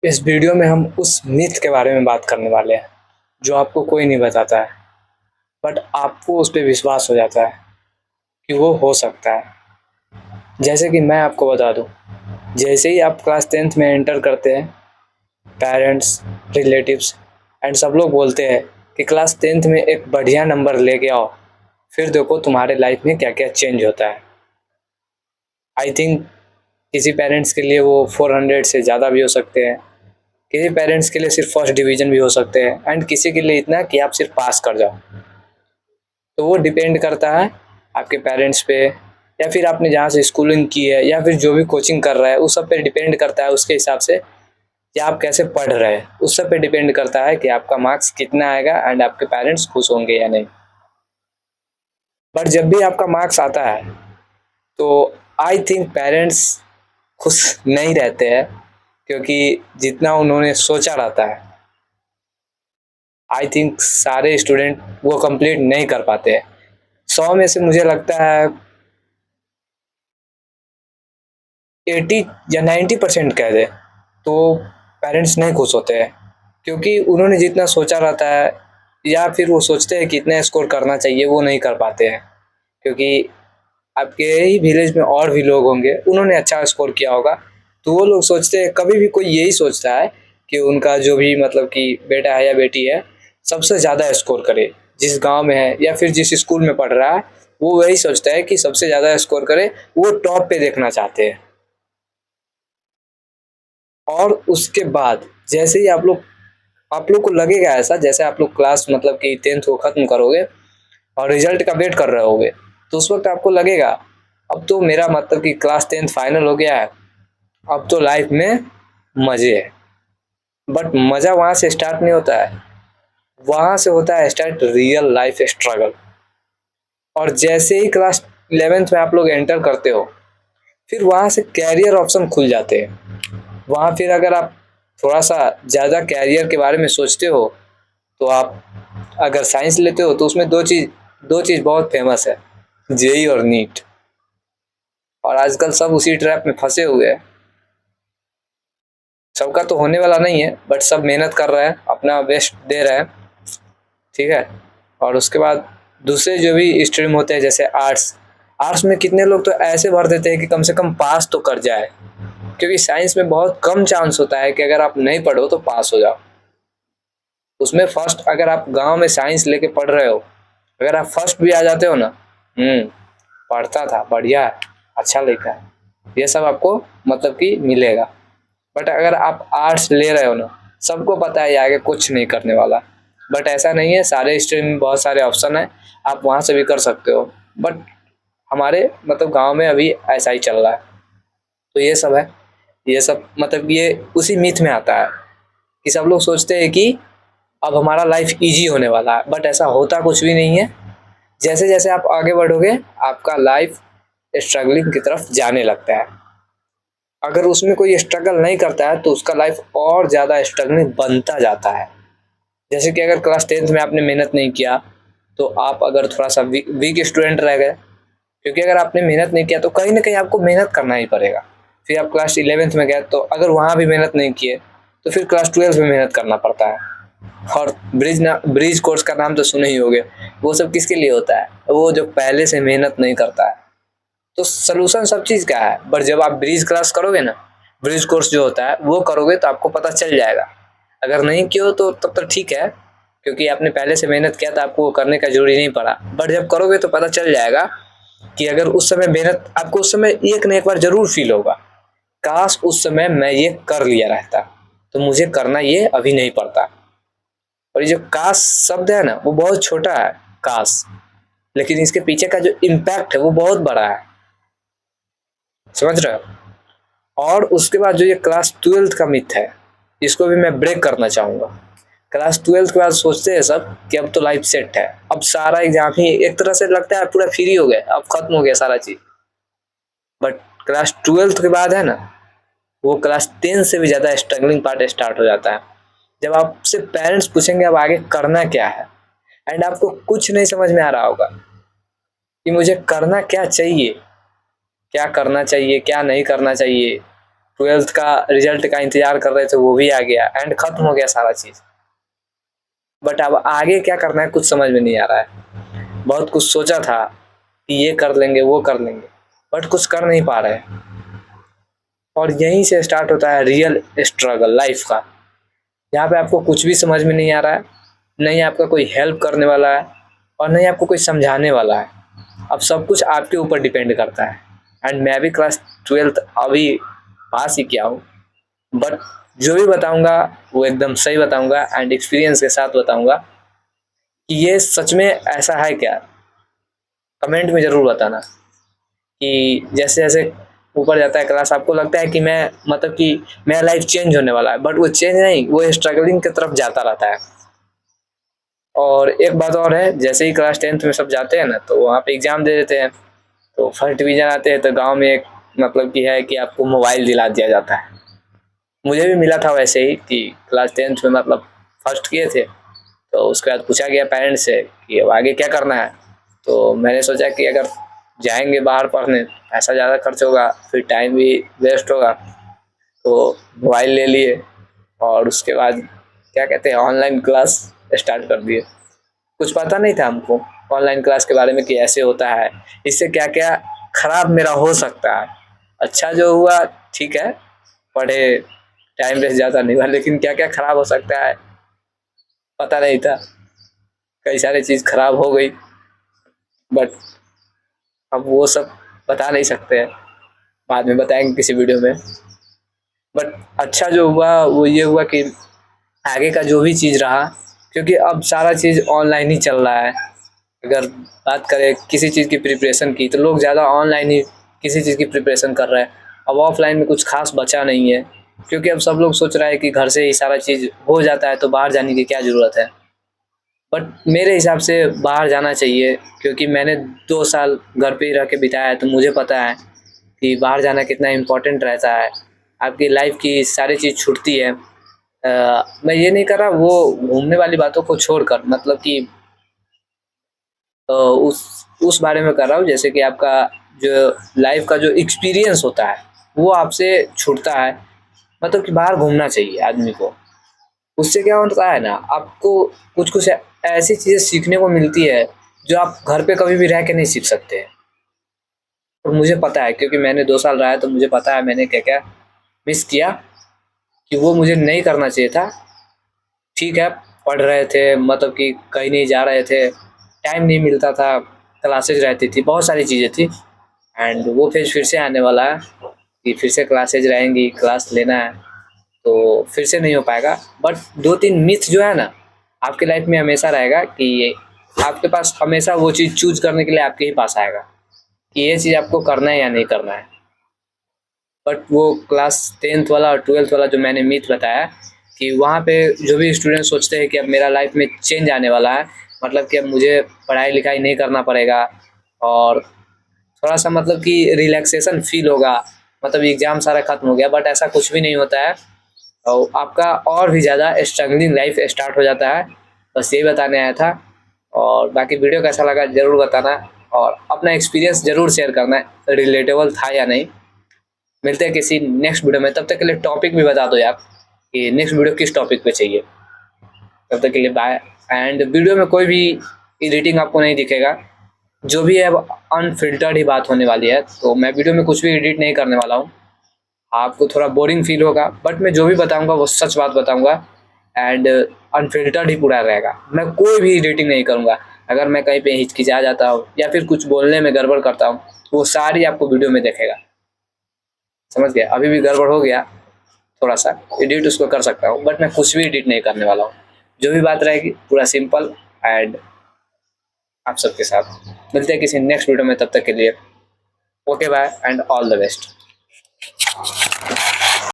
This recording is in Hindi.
इस वीडियो में हम उस मिथ के बारे में बात करने वाले हैं जो आपको कोई नहीं बताता है, बट आपको उस पे विश्वास हो जाता है कि वो हो सकता है। जैसे कि मैं आपको बता दूं, जैसे ही आप क्लास 10th में एंटर करते हैं, पेरेंट्स, रिलेटिव्स एंड सब लोग बोलते हैं कि क्लास 10th में एक बढ़िया नंबर लेके आओ, फिर देखो तुम्हारे लाइफ में क्या क्या चेंज होता है। आई थिंक किसी पेरेंट्स के लिए वो 400 से ज़्यादा भी हो सकते हैं, किसी पेरेंट्स के लिए सिर्फ फर्स्ट डिवीजन भी हो सकते हैं, एंड किसी के लिए इतना कि आप सिर्फ पास कर जाओ। तो वो डिपेंड करता है आपके पेरेंट्स पे, या फिर आपने जहाँ से स्कूलिंग की है, या फिर जो भी कोचिंग कर रहा है उस सब पे डिपेंड करता है। उसके हिसाब से कि आप कैसे पढ़ रहे हैं उस सब पे डिपेंड करता है कि आपका मार्क्स कितना आएगा एंड आपके पेरेंट्स खुश होंगे या नहीं। बट जब भी आपका मार्क्स आता है तो आई थिंक पेरेंट्स खुश नहीं रहते हैं, क्योंकि जितना उन्होंने सोचा रहता है, आई थिंक सारे स्टूडेंट वो कंप्लीट नहीं कर पाते हैं। 100 में से मुझे लगता है 80 या 90% कह दे तो पेरेंट्स नहीं खुश होते हैं, क्योंकि उन्होंने जितना सोचा रहता है या फिर वो सोचते हैं कि इतना स्कोर करना चाहिए, वो नहीं कर पाते हैं। क्योंकि आपके ही विलेज में और भी लोग होंगे, उन्होंने अच्छा स्कोर किया होगा, तो वो लोग सोचते हैं, कभी भी कोई यही सोचता है कि उनका जो भी मतलब कि बेटा है या बेटी है सबसे ज़्यादा स्कोर करे, जिस गांव में है या फिर जिस स्कूल में पढ़ रहा है वो वही सोचता है कि सबसे ज़्यादा स्कोर करे, वो टॉप पे देखना चाहते हैं। और उसके बाद जैसे ही आप लोग को लगेगा ऐसा, जैसे आप लोग क्लास मतलब कि 10th को ख़त्म करोगे और रिजल्ट का वेट कर रहे होगे, तो उस वक्त आपको लगेगा अब तो मेरा मतलब कि क्लास 10th फाइनल हो गया है, अब तो लाइफ में मज़े है। बट मज़ा वहाँ से स्टार्ट नहीं होता है, वहाँ से होता है स्टार्ट रियल लाइफ स्ट्रगल। और जैसे ही क्लास 11th में आप लोग एंटर करते हो, फिर वहाँ से कैरियर ऑप्शन खुल जाते हैं। वहाँ फिर अगर आप थोड़ा सा ज़्यादा कैरियर के बारे में सोचते हो, तो आप अगर साइंस लेते हो तो उसमें दो चीज़ बहुत फेमस है, जेई और नीट। और आजकल सब उसी ट्रैप में फंसे हुए हैं। सबका तो होने वाला नहीं है, बट सब मेहनत कर रहे हैं, अपना बेस्ट दे रहे हैं, ठीक है। और उसके बाद दूसरे जो भी स्ट्रीम होते हैं जैसे आर्ट्स, आर्ट्स में कितने लोग तो ऐसे भर देते हैं कि कम से कम पास तो कर जाए, क्योंकि साइंस में बहुत कम चांस होता है कि अगर आप नहीं पढ़ो तो पास हो जाओ। उसमें फर्स्ट, अगर आप गांव में साइंस लेके पढ़ रहे हो, अगर आप फर्स्ट भी आ जाते हो ना, पढ़ता था, बढ़िया है, अच्छा लिखा है, ये सब आपको मतलब कि मिलेगा। बट अगर आप आर्ट्स ले रहे हो ना, सबको पता है ये आगे कुछ नहीं करने वाला। बट ऐसा नहीं है, सारे स्ट्रीम में बहुत सारे ऑप्शन है, आप वहाँ से भी कर सकते हो। बट हमारे मतलब गांव में अभी ऐसा ही चल रहा है। तो ये सब है, ये सब मतलब ये उसी मिथ में आता है कि सब लोग सोचते हैं कि अब हमारा लाइफ इजी होने वाला है, बट ऐसा होता कुछ भी नहीं है। जैसे जैसे आप आगे बढ़ोगे, आपका लाइफ स्ट्रगलिंग की तरफ जाने लगता है। अगर उसमें कोई स्ट्रगल नहीं करता है तो उसका लाइफ और ज़्यादा स्ट्रगलिंग बनता जाता है। जैसे कि अगर क्लास 10th में आपने मेहनत नहीं किया, तो आप अगर थोड़ा सा वीक स्टूडेंट रह गए, क्योंकि अगर आपने मेहनत नहीं किया तो कहीं ना कहीं आपको मेहनत करना ही पड़ेगा। फिर आप क्लास 11th में गए, तो अगर वहाँ भी मेहनत नहीं किए तो फिर क्लास 12th में मेहनत करना पड़ता है। और ब्रिज कोर्स का नाम तो सुने ही होंगे, वो सब किसके लिए होता है? वो जो पहले से मेहनत नहीं करता है। तो सोल्यूशन सब चीज़ का है, बट जब आप ब्रिज क्लास करोगे ना, ब्रिज कोर्स जो होता है वो करोगे तो आपको पता चल जाएगा। अगर नहीं किया तो तब तक ठीक है, क्योंकि आपने पहले से मेहनत किया तो आपको करने का जरूरी नहीं पड़ा। बट जब करोगे तो पता चल जाएगा कि अगर उस समय मेहनत, आपको उस समय एक न एक बार जरूर फील होगा, काश उस समय मैं ये कर लिया रहता, तो मुझे करना ये अभी नहीं पड़ता। और ये जो काश शब्द है ना, वो बहुत छोटा है, काश, लेकिन इसके पीछे का जो इम्पैक्ट है वो बहुत बड़ा है, समझ रहे हो? और उसके बाद जो ये क्लास 12th का मिथ है, इसको भी मैं ब्रेक करना चाहूँगा। क्लास 12th के बाद सोचते हैं सब कि अब तो लाइफ सेट है, अब सारा एग्जाम ही एक तरह से लगता है पूरा फ्री हो गया, अब खत्म हो गया सारा चीज़। बट क्लास 12th के बाद है ना, वो क्लास 10 से भी ज़्यादा स्ट्रगलिंग पार्ट स्टार्ट हो जाता है। जब आपसे पेरेंट्स पूछेंगे अब आगे करना क्या है, एंड आपको कुछ नहीं समझ में आ रहा होगा कि मुझे करना क्या चाहिए, क्या करना चाहिए क्या नहीं करना चाहिए। 12th का रिजल्ट का इंतजार कर रहे थे, वो भी आ गया एंड खत्म हो गया सारा चीज। बट अब आगे क्या करना है कुछ समझ में नहीं आ रहा है। बहुत कुछ सोचा था कि ये कर लेंगे वो कर लेंगे, बट कुछ कर नहीं पा रहे। और यहीं से स्टार्ट होता है रियल स्ट्रगल लाइफ का, जहाँ पे आपको कुछ भी समझ में नहीं आ रहा है, नहीं आपका कोई हेल्प करने वाला है और नहीं आपको कोई समझाने वाला है। अब सब कुछ आपके ऊपर डिपेंड करता है। एंड मैं भी क्लास 12th अभी पास ही किया हूँ, बट जो भी बताऊंगा वो एकदम सही बताऊंगा एंड एक्सपीरियंस के साथ बताऊंगा कि ये सच में ऐसा है क्या। कमेंट में ज़रूर बताना कि जैसे जैसे ऊपर जाता है क्लास आपको लगता है कि मैं मतलब कि मेरा लाइफ चेंज होने वाला है, बट वो चेंज नहीं, वो स्ट्रगलिंग की तरफ जाता रहता है। और एक बात और है, जैसे ही क्लास 10th में सब जाते हैं ना तो वहाँ पे एग्ज़ाम दे देते हैं, तो फर्स्ट डिवीज़न आते हैं तो गांव में एक मतलब कि है कि आपको मोबाइल दिला दिया जाता है। मुझे भी मिला था वैसे ही कि क्लास 10th में मतलब फर्स्ट किए थे, तो उसके बाद पूछा गया पेरेंट्स से कि अब आगे क्या करना है। तो मैंने सोचा कि अगर जाएंगे बाहर पढ़ने पैसा ज़्यादा खर्च होगा, फिर टाइम भी वेस्ट होगा, तो मोबाइल ले लिए और उसके बाद क्या कहते हैं ऑनलाइन क्लास स्टार्ट कर दिए। कुछ पता नहीं था हमको ऑनलाइन क्लास के बारे में कि ऐसे होता है, इससे क्या क्या खराब मेरा हो सकता है। अच्छा जो हुआ ठीक है, पढ़े, टाइम वेस्ट ज़्यादा नहीं हुआ, लेकिन क्या क्या खराब हो सकता है पता नहीं था। कई सारी चीज़ खराब हो गई, बट अब वो सब बता नहीं सकते हैं, बाद में बताएंगे किसी वीडियो में। बट अच्छा जो हुआ वो ये हुआ कि आगे का जो भी चीज़ रहा, क्योंकि अब सारा चीज़ ऑनलाइन ही चल रहा है। अगर बात करें किसी चीज़ की प्रिपरेशन की तो लोग ज़्यादा ऑनलाइन ही किसी चीज़ की प्रिपरेशन कर रहे हैं। अब ऑफलाइन में कुछ खास बचा नहीं है, क्योंकि अब सब लोग सोच रहा है कि घर से ही सारा चीज़ हो जाता है तो बाहर जाने की क्या ज़रूरत है। बट मेरे हिसाब से बाहर जाना चाहिए, क्योंकि मैंने 2 साल घर पे ही रह के बिताया है, तो मुझे पता है कि बाहर जाना कितना इम्पोर्टेंट रहता है। आपकी लाइफ की सारी चीज़ छूटती है। मैं ये नहीं कर रहा वो घूमने वाली बातों को छोड़कर, मतलब कि उस बारे में कर रहा हूँ जैसे कि आपका जो लाइफ का जो एक्सपीरियंस होता है वो आपसे छूटता है। मतलब कि बाहर घूमना चाहिए आदमी को। उससे क्या होता है ना, आपको कुछ कुछ ऐसी चीज़ें सीखने को मिलती है जो आप घर पे कभी भी रह के नहीं सीख सकते हैं। और मुझे पता है क्योंकि मैंने 2 साल रहा है, तो मुझे पता है मैंने क्या क्या मिस किया, कि वो मुझे नहीं करना चाहिए था। ठीक है, पढ़ रहे थे, मतलब कि कहीं नहीं जा रहे थे, टाइम नहीं मिलता था, क्लासेज रहती थी, बहुत सारी चीज़ें थी। एंड वो फेज फिर से आने वाला है कि फिर से क्लासेज रहेंगी, क्लास लेना है, तो फिर से नहीं हो पाएगा। बट 2-3 मिथ जो है ना आपके लाइफ में हमेशा रहेगा कि ये आपके पास हमेशा वो चीज़ चूज करने के लिए आपके ही पास आएगा कि ये चीज़ आपको करना है या नहीं करना है। बट वो क्लास 10th वाला और 12th वाला जो मैंने मिथ बताया, कि वहाँ पे जो भी स्टूडेंट सोचते हैं कि अब मेरा लाइफ में चेंज आने वाला है, मतलब कि अब मुझे पढ़ाई लिखाई नहीं करना पड़ेगा और थोड़ा सा मतलब कि रिलैक्सेशन फील होगा, मतलब एग्ज़ाम सारा खत्म हो गया। बट ऐसा कुछ भी नहीं होता है, और आपका और भी ज़्यादा स्ट्रगलिंग लाइफ स्टार्ट हो जाता है। बस यही बताने आया था। और बाकी वीडियो कैसा लगा ज़रूर बताना, और अपना एक्सपीरियंस ज़रूर शेयर करना, रिलेटेबल था या नहीं। मिलते हैं किसी नेक्स्ट वीडियो में, तब तक के लिए टॉपिक भी बता दो यार कि नेक्स्ट वीडियो किस टॉपिक पे चाहिए। तब तक के लिए बाय। एंड वीडियो में कोई भी एडिटिंग आपको नहीं दिखेगा, जो भी है अब अनफिल्टर्ड ही बात होने वाली है, तो मैं वीडियो में कुछ भी एडिट नहीं करने वाला हूँ। आपको थोड़ा बोरिंग फील होगा, बट मैं जो भी बताऊंगा वो सच बात बताऊंगा एंड अनफिल्टर्ड ही पूरा रहेगा। मैं कोई भी एडिटिंग नहीं करूंगा। अगर मैं कहीं पे हिचकिचा जाता हूँ या फिर कुछ बोलने में गड़बड़ करता हूँ, वो सारी आपको वीडियो में देखेगा। समझ गया? अभी भी गड़बड़ हो गया थोड़ा सा, एडिट उसको कर सकता हूँ, बट मैं कुछ भी एडिट नहीं करने वाला हूँ। जो भी बात रहेगी पूरा सिंपल एंड आप सबके साथ। मिलते हैं किसी नेक्स्ट वीडियो में, तब तक के लिए okay bye and all the best.